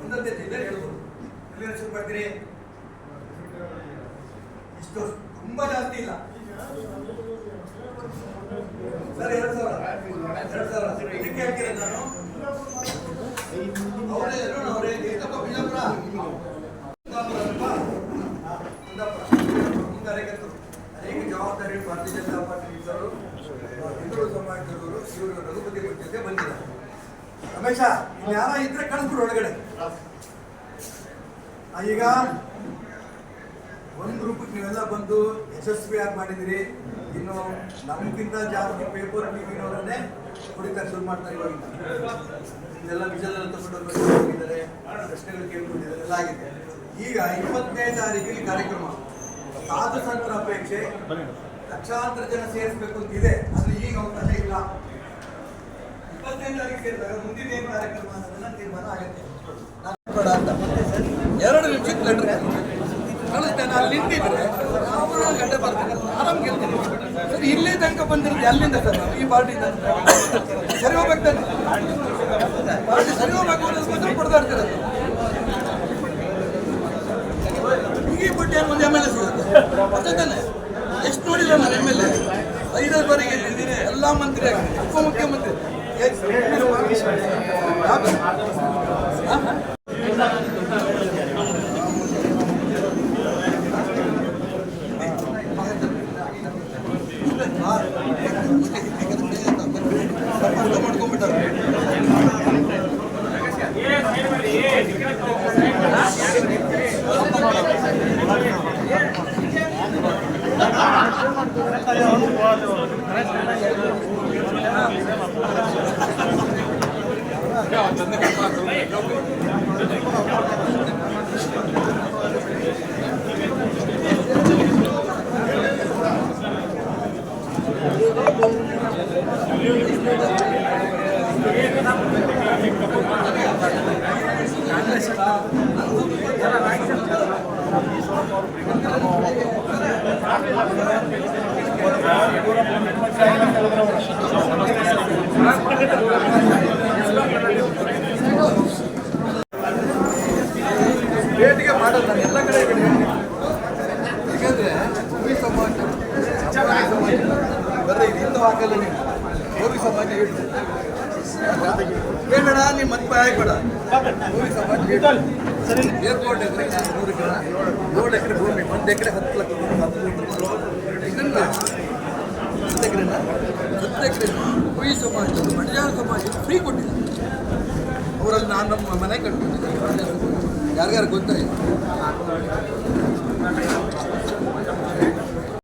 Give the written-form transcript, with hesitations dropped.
ಒಂದೊಂದೇ ಜಿಲ್ಲೆ ಹೇಳ್ಬೋದು. ಎಲ್ಲಿಂದ ಶುರು ಮಾಡ್ತೀರಿ? ಇಷ್ಟು ತುಂಬಾ ಜಾಸ್ತಿ ಇಲ್ಲ ಸರ್. 2000 ಇದಕ್ಕೆ ಹೇಳ್ತೀರ ನಾನು ಅವರೇ ಏಕಪ್ಪ ಬಿಜಾಪುರ ಕಾರ್ಯಕರ್ತರು ಅನೇಕ ಜವಾಬ್ದಾರಿ ಭಾರತೀಯ ಜನತಾ ಪಾರ್ಟಿ ಹಿಂದೂ ಸಮಾಜದವರು ಇವರು ರಘುಪತಿ ಜೊತೆ ಬಂದಿದ್ದಾರೆ. ರಮೇಶ ಯಾರ ಇದ್ರೆ ಕಳಿಸ್ಬಿಡು ಒಳಗಡೆ. ಈಗ ಒಂದು ರೂಪಕ್ಕೆ ನೀವೆಲ್ಲ ಬಂದು ಯಶಸ್ವಿಯಾಗಿ ಮಾಡಿದಿರಿ. ಇನ್ನು ನಮಗಿಂತ ಜಾಸ್ತಿ ಪೇಪರ್ ಟಿವಿನವರನ್ನೇ ಕುಡಿತಾರೆ ಶುರು ಮಾಡ್ತಾರೆ. ಇವಾಗಿಂದ ಇದೆಲ್ಲ ವಿಜಲ್ ಎಲ್ಲ ತಗೊಂಡು ಹೋಗಿದ್ದಾರೆ, ಪ್ರಶ್ನೆಗಳು ಕೇಳ್ಕೊಂಡಿದ್ದಾರೆ, ಎಲ್ಲ ಆಗಿದೆ. ಈಗ 20ನೇ ತಾರೀಕಿಗೆ ಕಾರ್ಯಕ್ರಮ. ಸಾಧು ಸಂತರ ಅಪೇಕ್ಷೆ ಲಕ್ಷಾಂತರ ಜನ ಸೇರಿಸಬೇಕು ಅಂತ ಇದೆ. ಅದು ಈಗ ಅವಕಾಶ ಇಲ್ಲ. 20ನೇ ತಾರೀಕು ಸೇರಿದಾಗ ಮುಂದಿನ ಏನು ಕಾರ್ಯಕ್ರಮ ಅನ್ನೋದನ್ನ ತೀರ್ಮಾನ ಆಗುತ್ತೆ. 2 ನಿಮಿಷಕ್ಕೆ ಲೆಟರ್ ಕಳಿಸ್ತೇನೆ. ಅಲ್ಲಿ ನಿಂತಿದ್ರೆ ನಾವು ಗಂಟೆ ಬರ್ತೀನಿ, ಆರಾಮ್ ಗೆಲ್ತೀನಿ. ಸರ್ ಇಲ್ಲೇ ತನಕ ಬಂದಿರೋದು ಅಲ್ಲಿಂದ ಸರ್ ನಾವು ಈ ಪಾರ್ಟಿಯಿಂದ ಸರಿ ಹೋಗ್ಬೇಕು ತಾನೆ. ಪಾರ್ಟಿ ಸರಿ ಹೋಗ್ಬೇಕು ಅನ್ನೋದಕ್ಕೋಸ್ಕರ ಕೊಡ್ತಾ ಇರ್ತೀರ. ಈ ಬಡ್ಡಿ ಒಂದು ಎಮ್ ಎಲ್ ಎ ಸಿಗುತ್ತೆ ಅಷ್ಟೇ ತಾನೆ. ಎಷ್ಟು ನೋಡಿಲ್ಲ ನಾನು ಎಮ್ ಎಲ್ ಎ 5 ಬಾರಿಗೆ ಎಲ್ಲ ಮಂತ್ರಿ ಆಗಿ ಉಪಮುಖ್ಯಮಂತ್ರಿ ಮಾಡ್ಕೊಂಡ್ಬಿಟ್ಟಾರೆ. ಭೇಟಿಗೆ ಮಾಡೋದು ನಾನು ಎಲ್ಲ ಕಡೆ ಯಾಕಂದ್ರೆ ಭೂಮಿ ಸಮಾಜ ಬರ್ರಿ ಹಿಂದೂ ಹಾಕಲ್ಲ. ನೀವು ಭೂಮಿ ಸಮಾಜ ಹೇಳ್ತೀವಿ ಬೇಡ, ನಿಮ್ಮ ಮತ್ತೆ ಹಾಕ್ಬೇಡ. ಭೂಮಿ ಸಮಾಜ ಏರ್ಪೋರ್ಟ್ ಎಕರೆ 3 ಎಕರೆ 7 ಎಕರೆ ಭೂಮಿ, 1 ಎಕರೆ 10 ಲಕ್ಷ ಇದನ್ನ 10 ಎಕರೆ ಭೂಮಿ ಸಮಾಜ ಮಡಿಯಾಳ ಸಮಾಜ ಫ್ರೀ ಕೊಟ್ಟಿದ್ದಾರೆ. ಅವರಲ್ಲಿ ನಾನು ನಮ್ಮ ಮನೆ ಕಟ್ಬಿಟ್ಟಿದ್ದೆ. ಯಾರ್ಯಾರು ಗೊತ್ತಾಯಿತು